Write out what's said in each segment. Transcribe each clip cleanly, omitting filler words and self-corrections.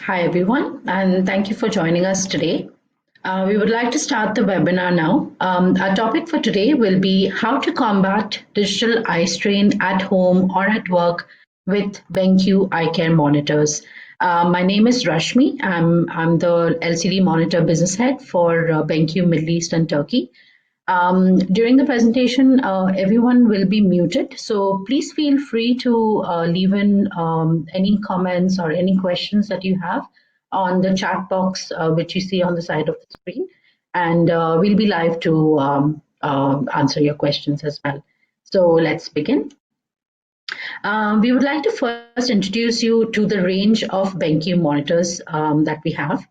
Hi, everyone, and thank you for joining us today. We would like to start the webinar now. Our topic for today will be how to combat digital eye strain at home or at work with BenQ Eye Care Monitors. My name is Rashmi. I'm the LCD Monitor Business Head for BenQ Middle East and Turkey. During the presentation, everyone will be muted, so please feel free to leave in any comments or any questions that you have on the chat box, which you see on the side of the screen, and we'll be live to answer your questions as well. So let's begin. We would like to first introduce you to the range of BenQ monitors that we have.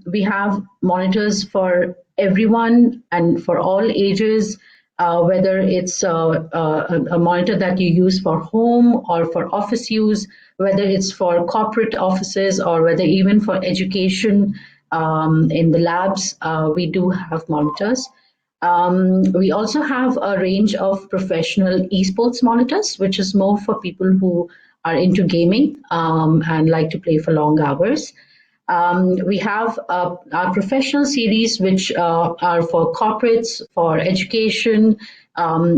We have monitors for everyone and for all ages, whether it's a monitor that you use for home or for office use, whether it's for corporate offices or whether even for education in the labs, we do have monitors. We also have a range of professional esports monitors, which is more for people who are into gaming and like to play for long hours. We have our professional series, which are for corporates, for education.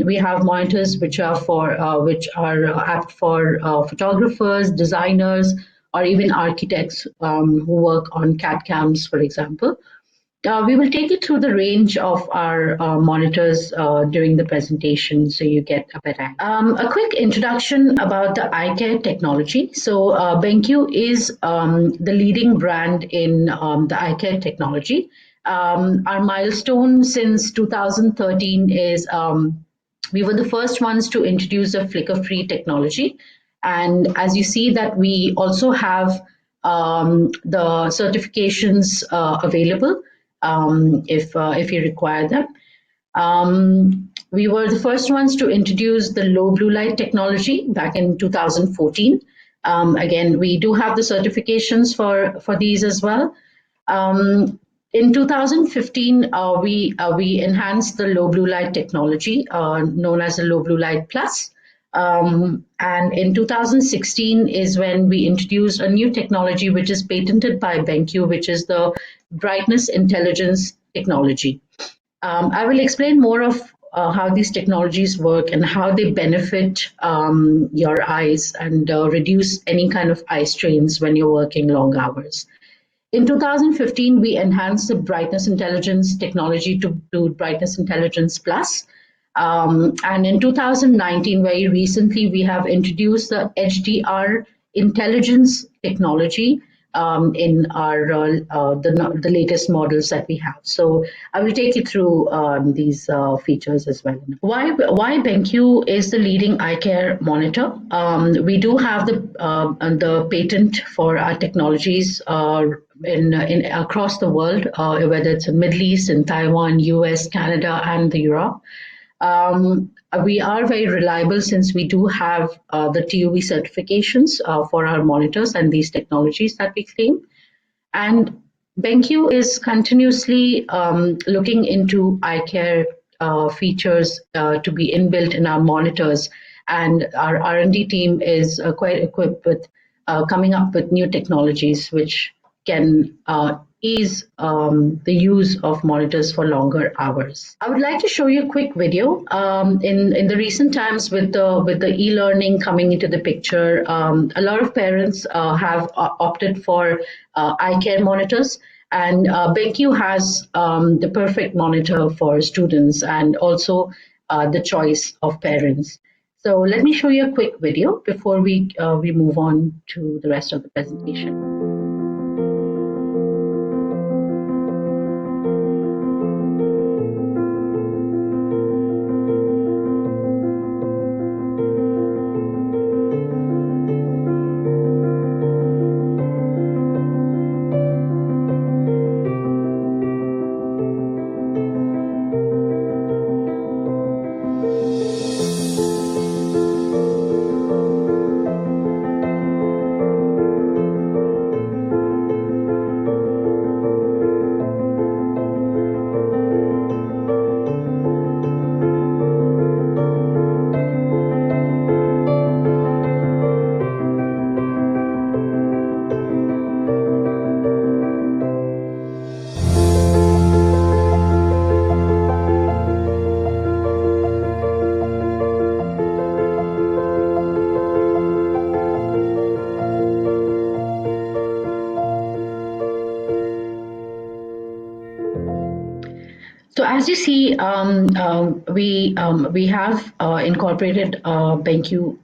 We have monitors which are apt for photographers, designers, or even architects who work on CAD cams, for example. We will take you through the range of our monitors during the presentation so you get a better idea. A quick introduction about the eye care technology. So BenQ is the leading brand in the eye care technology. Our milestone since 2013 is we were the first ones to introduce a flicker-free technology. And as you see that we also have the certifications available if you require them. We were the first ones to introduce the low blue light technology back in 2014. Again, we do have the certifications for these as well. In 2015, we enhanced the low blue light technology known as the low blue light plus. And in 2016 is when we introduced a new technology which is patented by BenQ, which is the brightness intelligence technology. I will explain more of how these technologies work and how they benefit your eyes and reduce any kind of eye strains when you're working long hours. In 2015, we enhanced the brightness intelligence technology to brightness intelligence plus. And in 2019, very recently, we have introduced the HDR intelligence technology in our the latest models that we have. So I will take you through these features as well. Why BenQ is the leading eye care monitor? We do have the patent for our technologies in across the world, whether it's in Middle East, in Taiwan, US, Canada, and the Europe. We are very reliable since we do have the TUV certifications for our monitors and these technologies that we claim. And BenQ is continuously looking into eye care features to be inbuilt in our monitors. And our R&D team is quite equipped with coming up with new technologies which can ease the use of monitors for longer hours. I would like to show you a quick video. In the recent times with the e-learning coming into the picture, a lot of parents have opted for eye care monitors, and BenQ has the perfect monitor for students and also the choice of parents. So let me show you a quick video before we move on to the rest of the presentation. So as you see, we have incorporated BenQ,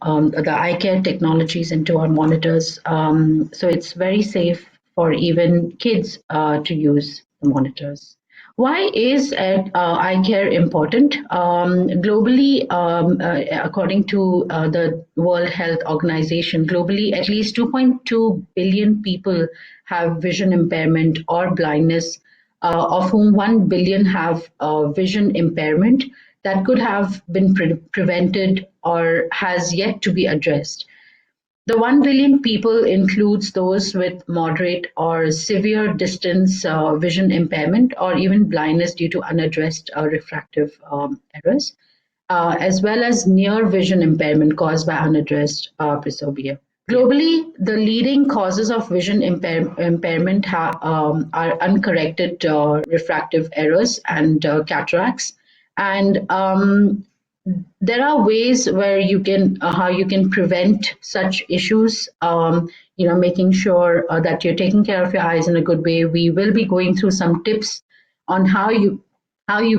the eye care technologies into our monitors. So it's very safe for even kids to use the monitors. Why is eye care important? Globally, according to the World Health Organization, globally, at least 2.2 billion people have vision impairment or blindness, of whom 1 billion have vision impairment that could have been prevented or has yet to be addressed. The 1 billion people includes those with moderate or severe distance vision impairment or even blindness due to unaddressed refractive errors, as well as near vision impairment caused by unaddressed presbyopia. Globally, the leading causes of vision impairment are uncorrected refractive errors and cataracts. And there are ways where you can how you can prevent such issues. Making sure that you're taking care of your eyes in a good way. We will be going through some tips on how you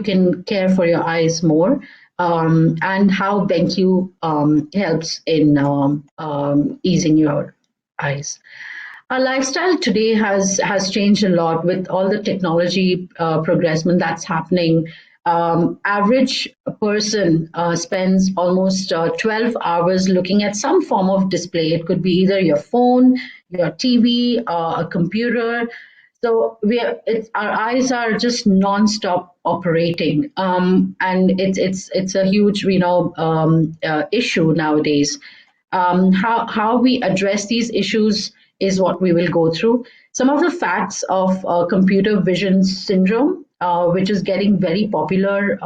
can care for your eyes more, and how BenQ helps in easing your eyes. Our lifestyle today has changed a lot with all the technology progressment that's happening. Average person spends almost 12 hours looking at some form of display. It could be either your phone, your TV, a computer. So our eyes are just non-stop operating, and it's a huge issue nowadays. How we address these issues is what we will go through. Some of the facts of computer vision syndrome, which is getting very popular,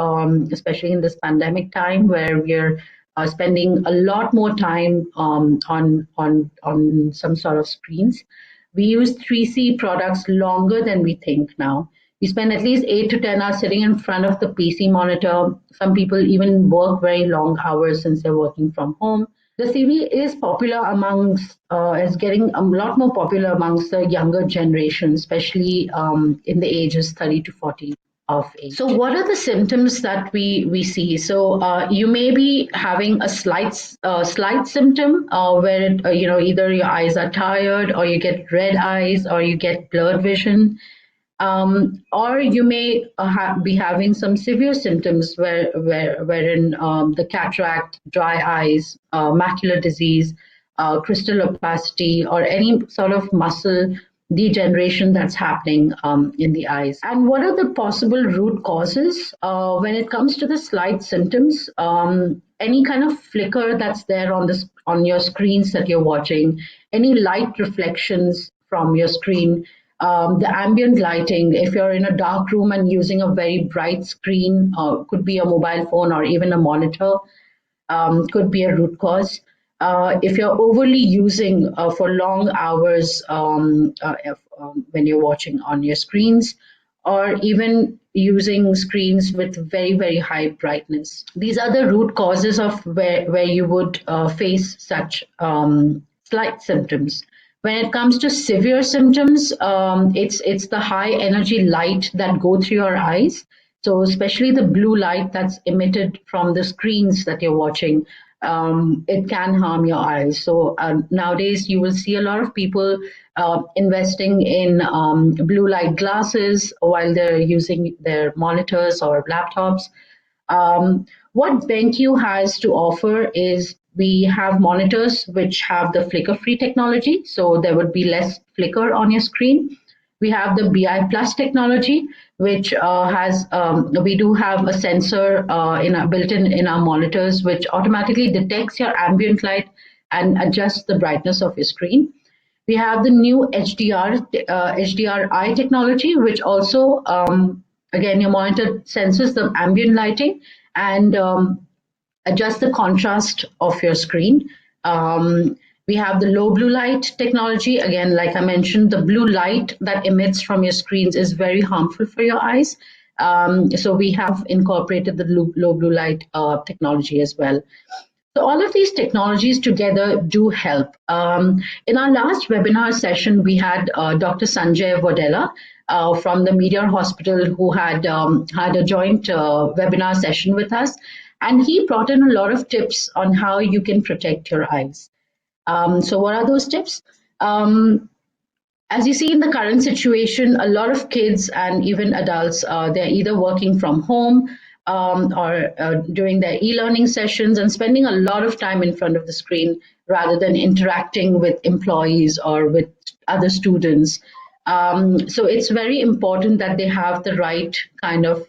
especially in this pandemic time, where we're spending a lot more time on some sort of screens. We use 3C products longer than we think now. We spend at least 8 to 10 hours sitting in front of the PC monitor. Some people even work very long hours since they're working from home. The CV is popular is getting a lot more popular amongst the younger generation, especially in the ages 30 to 40 of age. So, what are the symptoms that we see? So, you may be having a slight symptom where either your eyes are tired, or you get red eyes, or you get blurred vision. Or you may be having some severe symptoms wherein the cataract, dry eyes, macular disease, crystal opacity, or any sort of muscle degeneration that's happening in the eyes. And what are the possible root causes when it comes to the slight symptoms? Any kind of flicker that's there on your screens that you're watching, any light reflections from your screen, the ambient lighting. If you're in a dark room and using a very bright screen, could be a mobile phone or even a monitor, could be a root cause. If you're overly using for long hours when you're watching on your screens, or even using screens with very, very high brightness. These are the root causes of where you would face such slight symptoms. When it comes to severe symptoms, it's the high energy light that go through your eyes. So especially the blue light that's emitted from the screens that you're watching, it can harm your eyes. So nowadays you will see a lot of people investing in blue light glasses while they're using their monitors or laptops. What BenQ has to offer is we have monitors which have the flicker-free technology, so there would be less flicker on your screen. We have the BI Plus technology, which we do have a sensor built in our monitors, which automatically detects your ambient light and adjusts the brightness of your screen. We have the new HDRI technology, which also, again, your monitor senses the ambient lighting and adjust the contrast of your screen. We have the low blue light technology. Again, like I mentioned, the blue light that emits from your screens is very harmful for your eyes. So we have incorporated the low blue light technology as well. So all of these technologies together do help. In our last webinar session, we had Dr. Sanjay Vodella from the Meteor Hospital who had a joint webinar session with us, and he brought in a lot of tips on how you can protect your eyes. So what are those tips? As you see in the current situation, a lot of kids and even adults, they're either working from home or doing their e-learning sessions and spending a lot of time in front of the screen rather than interacting with employees or with other students. So it's very important that they have the right kind of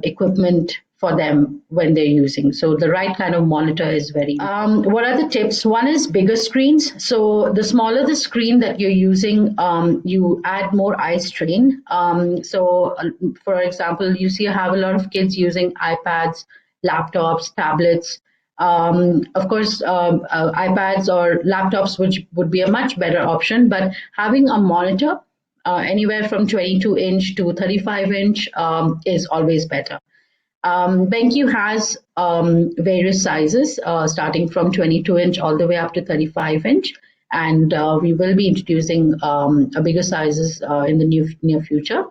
equipment for them when they're using. So the right kind of monitor is very what are the tips? One is bigger screens. So the smaller the screen that you're using, you add more eye strain. For example, you see I have a lot of kids using iPads, laptops, tablets. Of course, iPads or laptops, which would be a much better option, but having a monitor anywhere from 22-inch to 35-inch is always better. BenQ has various sizes, starting from 22-inch all the way up to 35-inch, and we will be introducing a bigger sizes in the near future.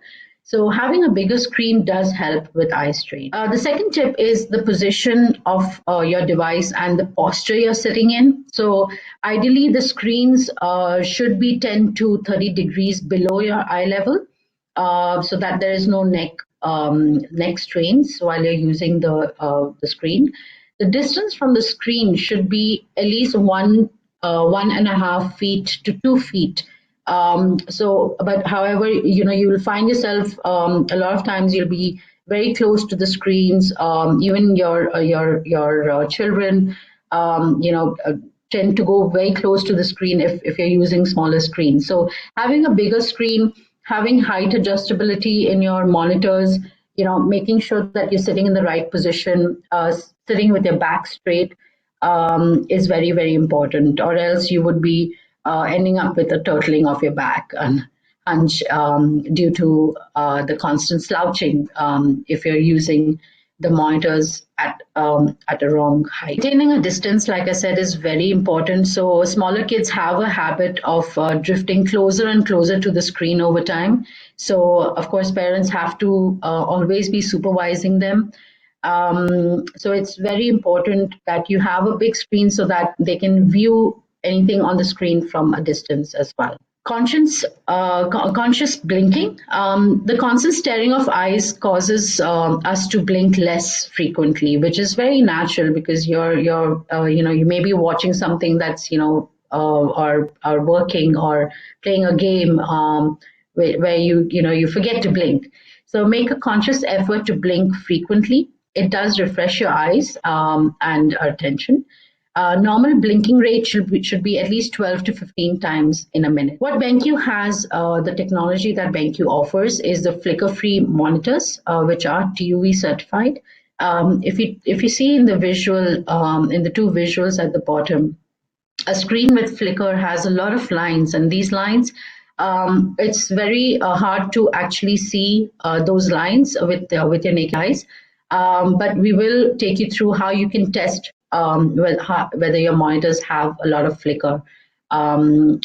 So having a bigger screen does help with eye strain. The second tip is the position of your device and the posture you're sitting in. So ideally, the screens should be 10 to 30 degrees below your eye level, so that there is no neck strains while you're using the screen. The distance from the screen should be at least 1.5 feet to 2 feet. But however, you will find yourself a lot of times you'll be very close to the screens. Even your children, tend to go very close to the screen if you're using smaller screens. So having a bigger screen, having height adjustability in your monitors, making sure that you're sitting in the right position, sitting with your back straight is very, very important, or else you would be ending up with a turtling of your back and hunch due to the constant slouching if you're using the monitors at a wrong height. Maintaining a distance, like I said, is very important. So smaller kids have a habit of drifting closer and closer to the screen over time. So of course, parents have to always be supervising them. So it's very important that you have a big screen so that they can view anything on the screen from a distance as well. Conscious blinking. The constant staring of eyes causes us to blink less frequently, which is very natural because you may be watching something that's or working or playing a game where you forget to blink. So make a conscious effort to blink frequently. It does refresh your eyes and our attention. Normal blinking rate should be at least 12 to 15 times in a minute. What BenQ has, the technology that BenQ offers is the flicker-free monitors, which are TUV certified. If you see in the visual, in the two visuals at the bottom, a screen with flicker has a lot of lines, and these lines, it's very hard to actually see those lines with your naked eyes. But we will take you through how you can test whether your monitors have a lot of flicker. The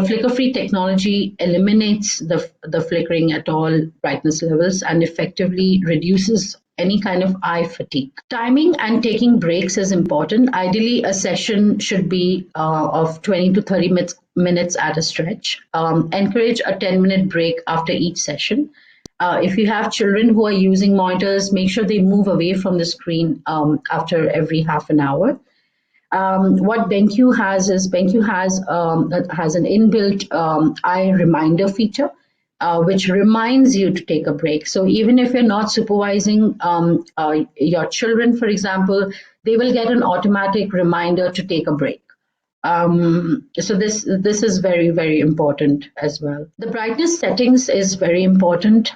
flicker-free technology eliminates the flickering at all brightness levels and effectively reduces any kind of eye fatigue. Timing and taking breaks is important. Ideally, a session should be of 20 to 30 minutes at a stretch. Encourage a 10-minute break after each session. If you have children who are using monitors, make sure they move away from the screen after every half an hour. What BenQ has is BenQ has an inbuilt eye reminder feature, which reminds you to take a break. So even if you're not supervising your children, for example, they will get an automatic reminder to take a break. So this is very, very important as well. The brightness settings is very important.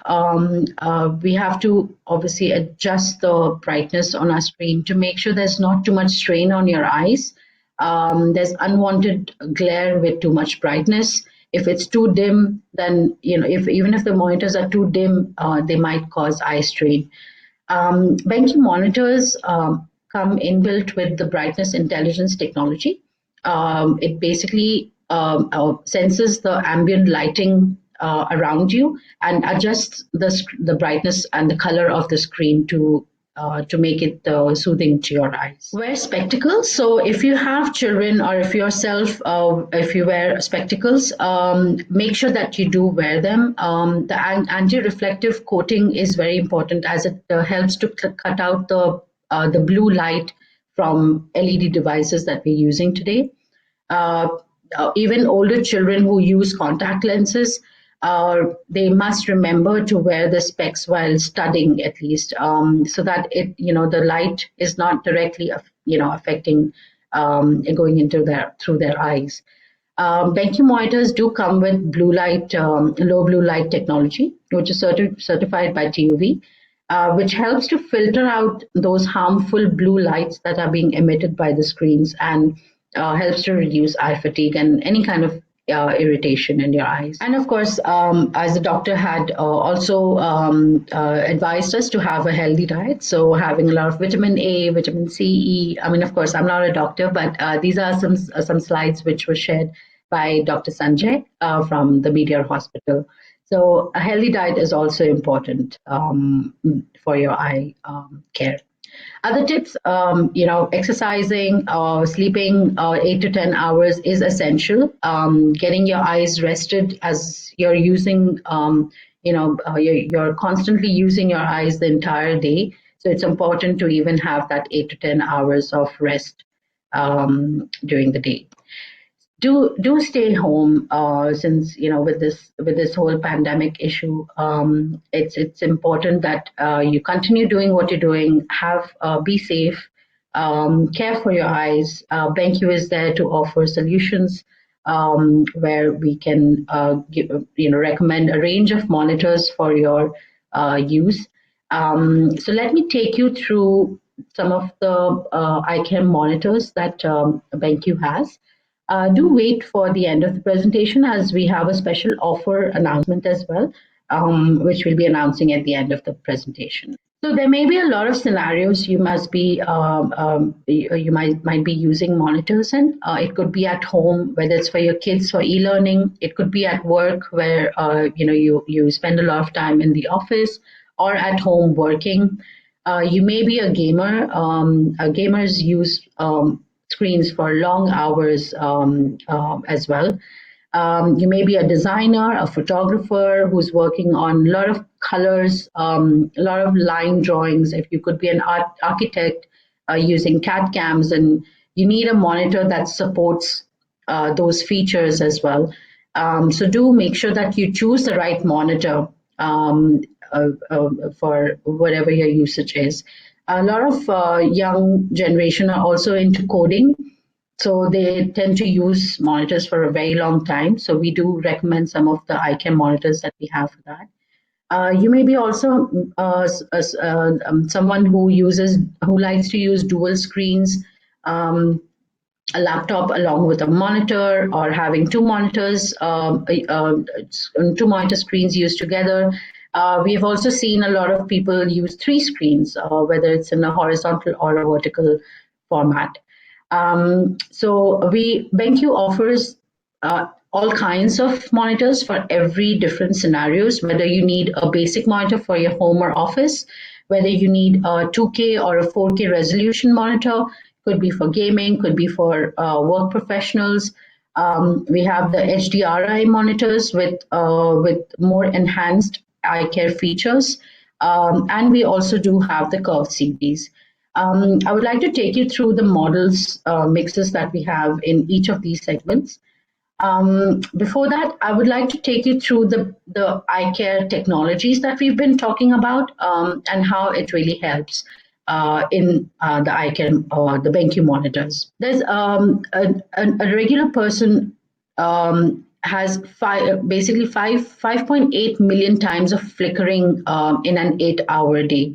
We have to obviously adjust the brightness on our screen to make sure there's not too much strain on your eyes. There's unwanted glare with too much brightness. If it's too dim, then even if the monitors are too dim, they might cause eye strain. BenQ monitors come inbuilt with the brightness intelligence technology. It basically senses the ambient lighting around you and adjusts the brightness and the color of the screen to make it soothing to your eyes. Wear spectacles. So if you have children or if yourself, if you wear spectacles, make sure that you do wear them. The anti-reflective coating is very important as it helps to cut out the blue light from LED devices that we're using today. Uh, Even older children who use contact lenses, they must remember to wear the specs while studying at least, so that the light is not directly, affecting going into through their eyes. BenQ monitors do come with low blue light technology, which is certified by TUV, which helps to filter out those harmful blue lights that are being emitted by the screens and helps to reduce eye fatigue and any kind of irritation in your eyes. And of course, as the doctor had also advised us to have a healthy diet, so having a lot of vitamin A, vitamin C, E. I mean, of course, I'm not a doctor, but these are some slides which were shared by Dr. Sanjay from the Meteor Hospital. So a healthy diet is also important for your eye care. Other tips, exercising or sleeping 8 to 10 hours is essential. Getting your eyes rested as you're using, you're constantly using your eyes the entire day. So it's important to even have that 8 to 10 hours of rest during the day. Do stay home, since with this whole pandemic issue. It's important that you continue doing what you're doing. Be safe, care for your eyes. BenQ is there to offer solutions, where we can recommend a range of monitors for your use. So let me take you through some of the eye care monitors that BenQ has. Do wait for the end of the presentation as we have a special offer announcement as well, which we'll be announcing at the end of the presentation. So there may be a lot of scenarios you must be you might be using monitors in. It could be at home, whether it's for your kids for e-learning. It could be at work where you spend a lot of time in the office or at home working. You may be a gamer. Gamers use screens for long hours as well. You may be a designer, a photographer who's working on a lot of colors, a lot of line drawings. If you could be an architect using CAD cams, and you need a monitor that supports those features as well. So do make sure that you choose the right monitor for whatever your usage is. A lot of young generation are also into coding, so they tend to use monitors for a very long time. So we do recommend some of the eye care monitors that we have for that. You may be also someone who likes to use dual screens, a laptop along with a monitor, or having two monitor screens used together. We've also seen a lot of people use three screens, whether it's in a horizontal or a vertical format. So BenQ offers all kinds of monitors for every different scenarios, whether you need a basic monitor for your home or office, whether you need a 2K or a 4K resolution monitor, could be for gaming, could be for work professionals. We have the HDRI monitors with more enhanced eye care features. And we also do have the curved series. I would like to take you through the models mixes that we have in each of these segments. Before that, I would like to take you through the eye care technologies that we've been talking about, and how it really helps in the eye care or the BenQ monitors. There's a regular person has basically 5.8 million times of flickering in an 8-hour day.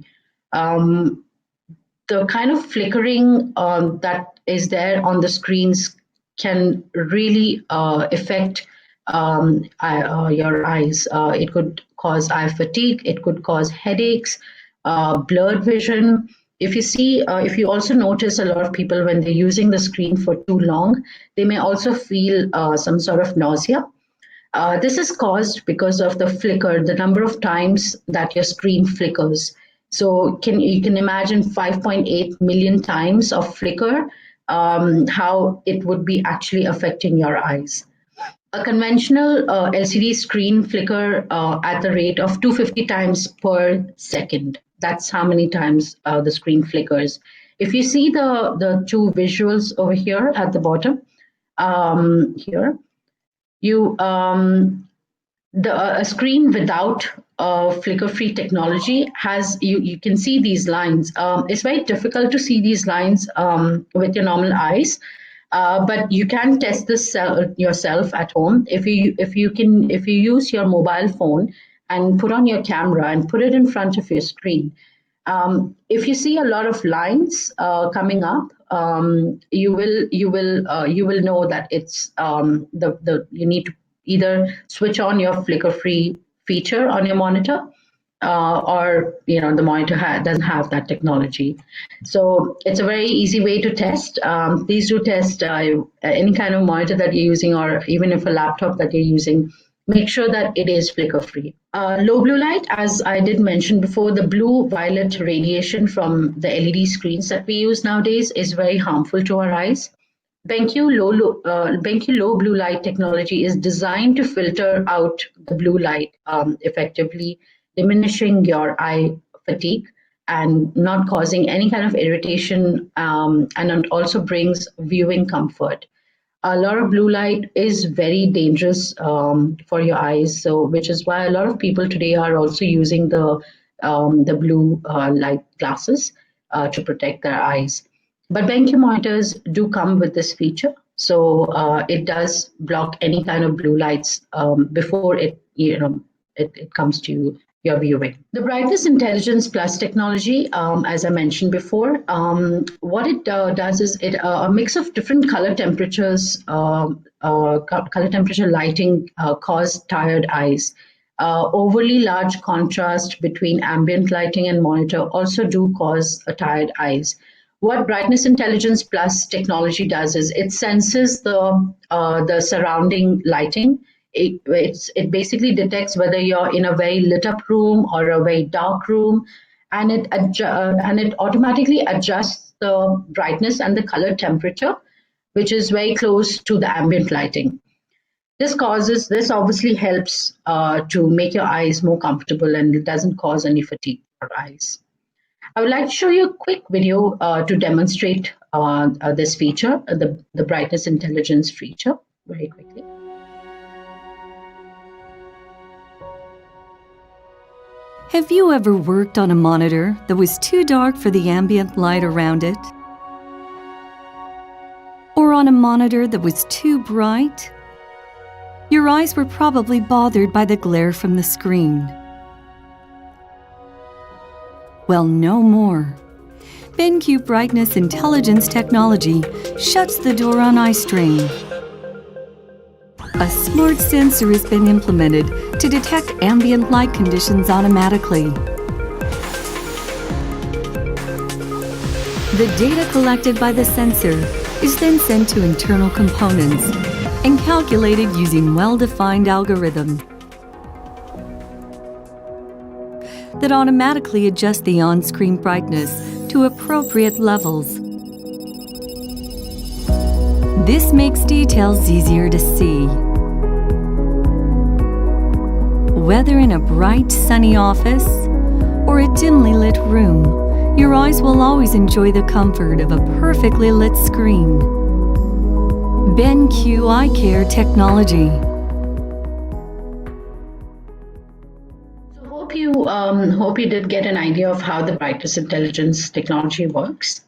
The kind of flickering that is there on the screens can really affect your eyes. It could cause eye fatigue, it could cause headaches, blurred vision, If you see, if you also notice a lot of people when they're using the screen for too long, they may also feel some sort of nausea. This is caused because of the flicker, the number of times that your screen flickers. So you can imagine 5.8 million times of flicker, how it would be actually affecting your eyes. A conventional LCD screen flicker at the rate of 250 times per second. That's how many times the screen flickers. If you see the two visuals over here at the bottom, here, you the a screen without flicker-free technology has you can see these lines. It's very difficult to see these lines with your normal eyes, but you can test this yourself at home if you use your mobile phone and put on your camera and put it in front of your screen. If you see a lot of lines coming up, you will know that it's the you need to either switch on your flicker-free feature on your monitor, or the monitor doesn't have that technology. So it's a very easy way to test. Please do test any kind of monitor that you're using, or even if a laptop that you're using. Make sure that it is flicker free. Low blue light, as I did mention before, the blue violet radiation from the LED screens that we use nowadays is very harmful to our eyes. BenQ low blue light technology is designed to filter out the blue light effectively, diminishing your eye fatigue and not causing any kind of irritation, and it also brings viewing comfort. A lot of blue light is very dangerous for your eyes, so which is why a lot of people today are also using the blue light glasses to protect their eyes. But BenQ monitors do come with this feature, so it does block any kind of blue lights before it comes to your viewing. The brightness intelligence plus technology, as I mentioned before, what it does is it a mix of different color temperatures, color temperature lighting cause tired eyes. Overly large contrast between ambient lighting and monitor also do cause tired eyes. What brightness intelligence plus technology does is it senses the surrounding lighting. It basically detects whether you're in a very lit up room or a very dark room, and it automatically adjusts the brightness and the color temperature, which is very close to the ambient lighting. This obviously helps to make your eyes more comfortable, and it doesn't cause any fatigue for eyes. I would like to show you a quick video to demonstrate this feature, the brightness intelligence feature, very quickly. Have you ever worked on a monitor that was too dark for the ambient light around it? Or on a monitor that was too bright? Your eyes were probably bothered by the glare from the screen. Well, no more. BenQ Brightness Intelligence technology shuts the door on eye strain. A smart sensor has been implemented to detect ambient light conditions automatically. The data collected by the sensor is then sent to internal components and calculated using well-defined algorithm that automatically adjust the on-screen brightness to appropriate levels. This makes details easier to see. Whether in a bright, sunny office or a dimly lit room, your eyes will always enjoy the comfort of a perfectly lit screen. BenQ Eye Care technology. So hope you did get an idea of how the brightness intelligence technology works.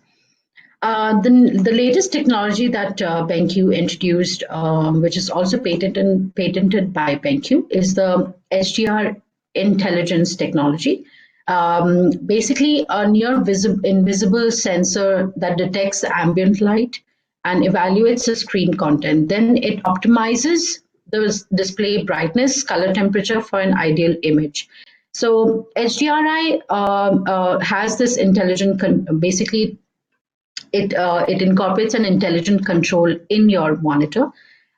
The latest technology that BenQ introduced, which is also patented by BenQ, is the HDR intelligence technology. Basically, a near invisible sensor that detects the ambient light and evaluates the screen content. Then it optimizes the display brightness, color temperature for an ideal image. So HDRI has this basically it incorporates an intelligent control in your monitor.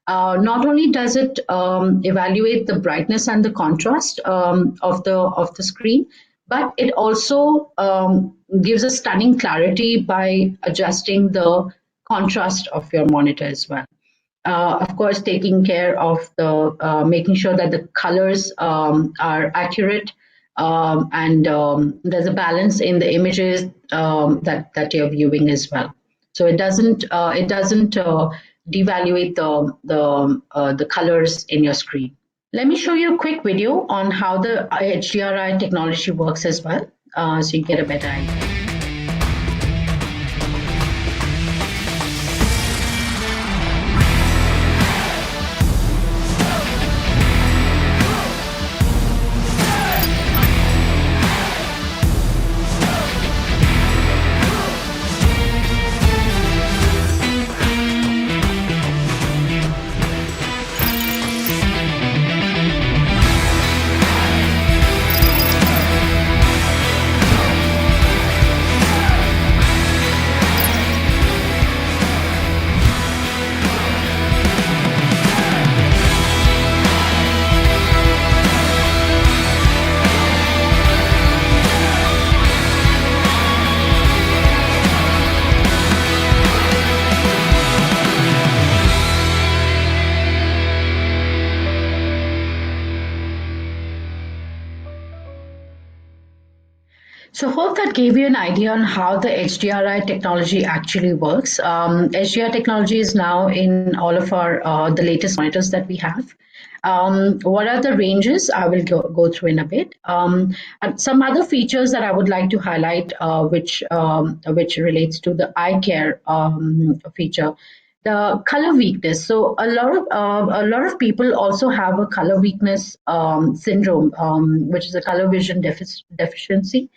Not only does it evaluate the brightness and the contrast of the screen, but it also gives a stunning clarity by adjusting the contrast of your monitor as well. Of course, taking care of the making sure that the colors are accurate, and there's a balance in the images that you're viewing as well. So it doesn't devaluate the colors in your screen. Let me show you a quick video on how the HDRI technology works as well, so you get a better idea. So hope that gave you an idea on how the HDRI technology actually works. HDRI technology is now in all of our the latest monitors that we have. What are the ranges? I will go through in a bit. And some other features that I would like to highlight, which relates to the eye care feature, the color weakness. So a lot of people also have a color weakness syndrome, which is a color vision deficiency,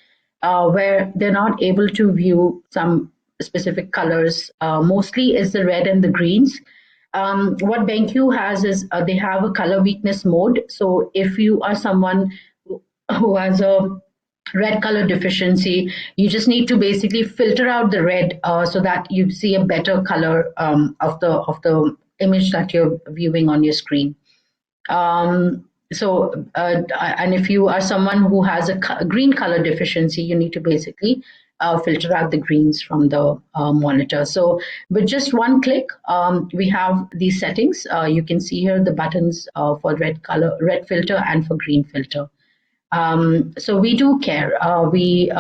where they're not able to view some specific colors. Mostly is the red and the greens. What BenQ has is they have a color weakness mode. So if you are someone who has a red color deficiency, you just need to basically filter out the red, so that you see a better color of the image that you're viewing on your screen. And if you are someone who has a green color deficiency, you need to basically filter out the greens from the monitor. So with just one click, we have these settings. You can see here the buttons for red filter and for green filter. So we do care. We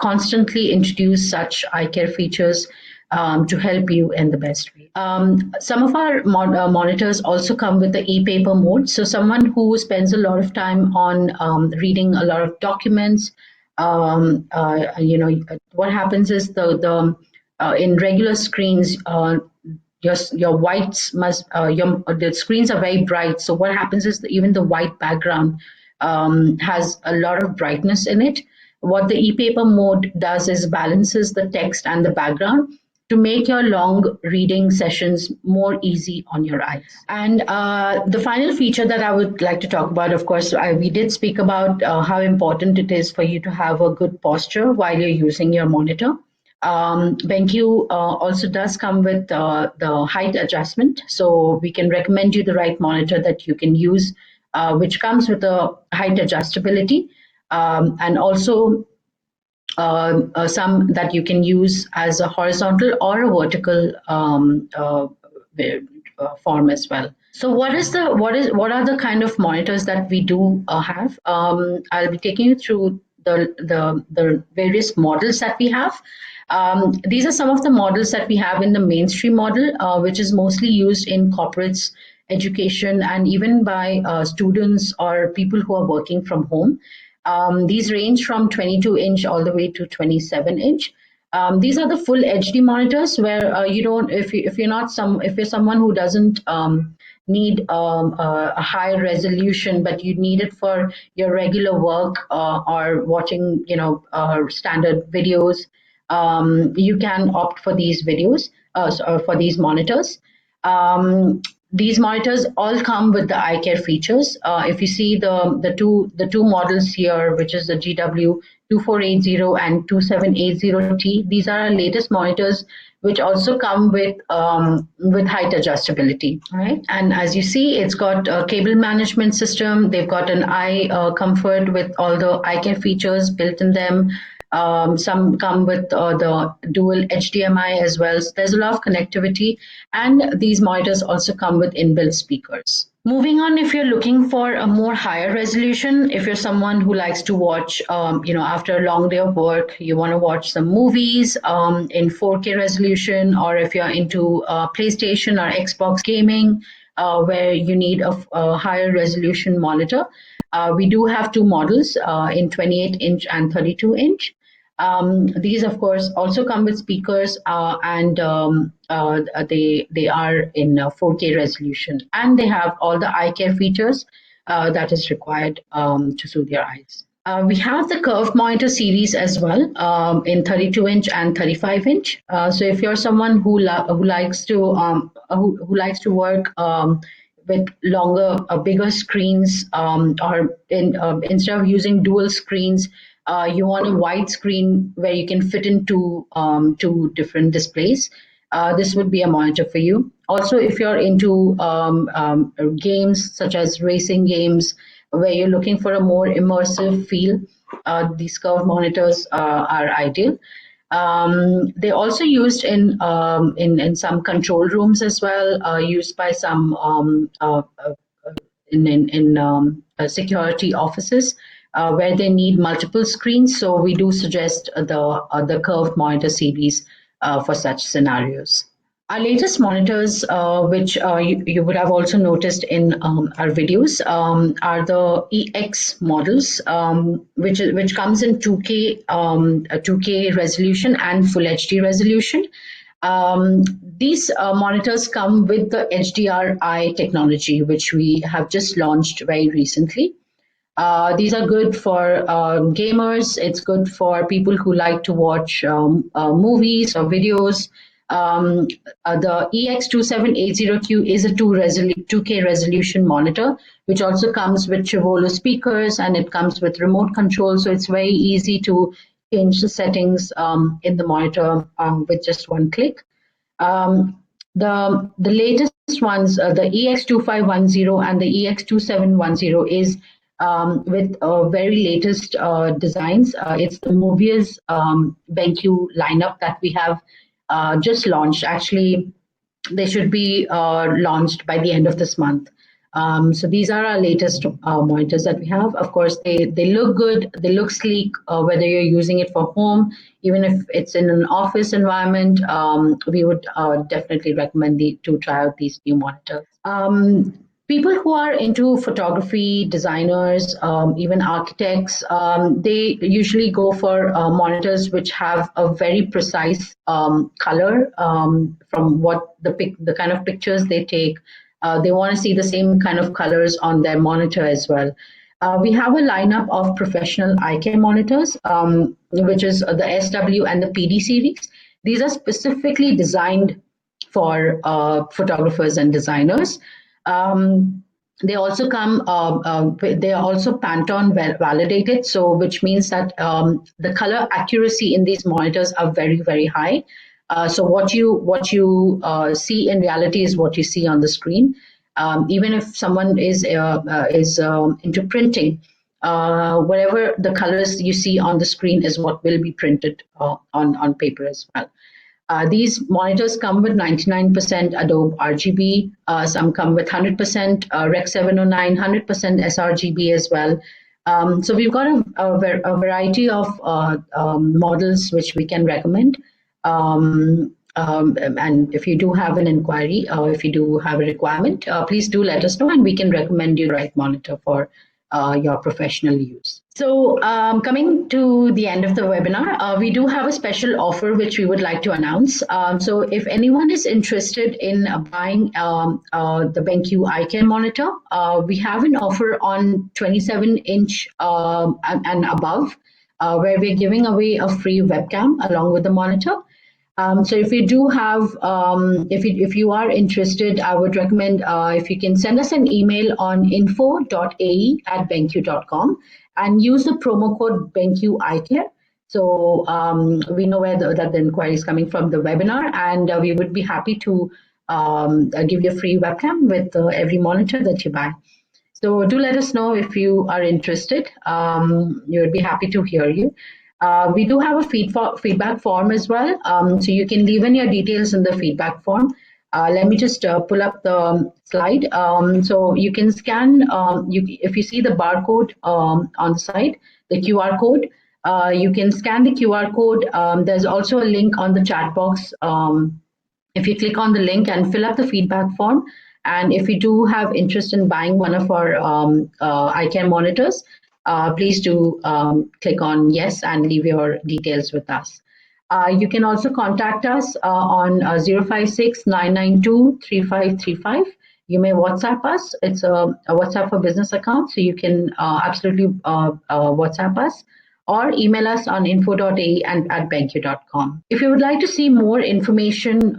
constantly introduce such eye care features to help you in the best way. Some of our monitors also come with the ePaper mode. So someone who spends a lot of time on reading a lot of documents, what happens is the in regular screens, your whites must the screens are very bright. So what happens is that even the white background has a lot of brightness in it. What the ePaper mode does is balances the text and the background to make your long reading sessions more easy on your eyes. And the final feature that I would like to talk about, of course, we did speak about how important it is for you to have a good posture while you're using your monitor. BenQ also does come with the height adjustment, so we can recommend you the right monitor that you can use, which comes with a height adjustability, and also some that you can use as a horizontal or a vertical form as well. So what are the kind of monitors that we do have? I'll be taking you through the various models that we have. These are some of the models that we have in the mainstream model, which is mostly used in corporates, education, and even by students or people who are working from home. These range from 22-inch all the way to 27-inch. These are the full HD monitors where you don't, if you're someone who doesn't need a high resolution, but you need it for your regular work or watching, standard videos, you can opt for these videos, for these monitors. These monitors all come with the eye care features. If you see the two models here, which is the GW 2480 and 2780T, these are our latest monitors, which also come with height adjustability, right? And as you see, it's got a cable management system. They've got an eye comfort with all the eye care features built in them. Some come with the dual HDMI as well. So there's a lot of connectivity, and these monitors also come with inbuilt speakers. Moving on, if you're looking for a more higher resolution, if you're someone who likes to watch, after a long day of work, you want to watch some movies in 4K resolution, or if you're into PlayStation or Xbox gaming, where you need a higher resolution monitor, we do have two models in 28-inch and 32-inch. These, of course, also come with speakers, and they are in 4K resolution, and they have all the eye care features that is required to soothe your eyes. We have the curved monitor series as well, in 32-inch and 35-inch. So if you're someone who likes to work with longer, bigger screens, or instead of using dual screens, you want a wide screen where you can fit into two different displays. This would be a monitor for you. Also, if you're into games such as racing games, where you're looking for a more immersive feel, these curved monitors are ideal. They're also used in some control rooms as well, used by some in security offices, where they need multiple screens. So we do suggest the curved monitor series for such scenarios. Our latest monitors, which you would have also noticed in our videos, are the EX models, which comes in 2K resolution and Full HD resolution. These monitors come with the HDR-I technology, which we have just launched very recently. These are good for gamers. It's good for people who like to watch movies or videos. The EX2780Q is a 2K resolution monitor, which also comes with Chivolo speakers, and it comes with remote control. So it's very easy to change the settings in the monitor with just one click. The latest ones, the EX2510 and the EX2710, is with very latest designs. It's the Movia's BenQ lineup that we have just launched. Actually, they should be launched by the end of this month. So these are our latest monitors that we have. Of course, they look good, they look sleek, whether you're using it for home, even if it's in an office environment, we would definitely recommend to try out these new monitors. People who are into photography, designers, even architects, they usually go for monitors which have a very precise color from what the kind of pictures they take. They want to see the same kind of colors on their monitor as well. We have a lineup of professional eye care monitors, which is the SW and the PD series. These are specifically designed for photographers and designers. They also come. They are also Pantone validated, so which means that the color accuracy in these monitors are very, very high. So what you see in reality is what you see on the screen. Even if someone is into printing, whatever the colors you see on the screen is what will be printed on paper as well. These monitors come with 99% Adobe RGB. Some come with 100% Rec 709, 100% sRGB as well. So we've got a variety of models which we can recommend. And if you do have an inquiry, or if you do have a requirement, please do let us know, and we can recommend you the right monitor for your professional use. So coming to the end of the webinar, we do have a special offer which we would like to announce. So if anyone is interested in buying the BenQ Eye Care Monitor, we have an offer on 27-inch and above, where we're giving away a free webcam along with the monitor. So if you do have, if you are interested, I would recommend if you can send us an email on info.ae@benq.com and use the promo code BenQ Eye Care. So we know that the inquiry is coming from the webinar, and we would be happy to give you a free webcam with every monitor that you buy. So do let us know if you are interested. We would be happy to hear you. We do have a feedback form as well. So you can leave in your details in the feedback form. Let me just pull up the slide. So you can scan, if you see the barcode on the side, the QR code, you can scan the QR code. There's also a link on the chat box. If you click on the link and fill up the feedback form, and if you do have interest in buying one of our eye care monitors, please do click on yes and leave your details with us. You can also contact us on 056 992 3535. You may WhatsApp us. It's a WhatsApp for business account, so you can absolutely WhatsApp us or email us on info.ae@benq.com. If you would like to see more information,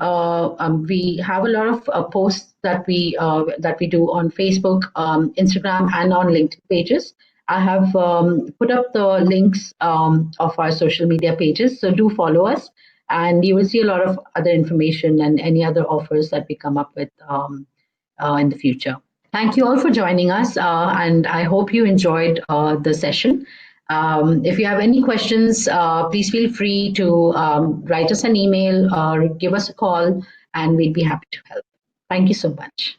we have a lot of posts that we do on Facebook, Instagram, and on LinkedIn pages. I have put up the links of our social media pages, so do follow us, and you will see a lot of other information and any other offers that we come up with in the future. Thank you all for joining us, and I hope you enjoyed the session. If you have any questions, please feel free to write us an email or give us a call, and we'd be happy to help. Thank you so much.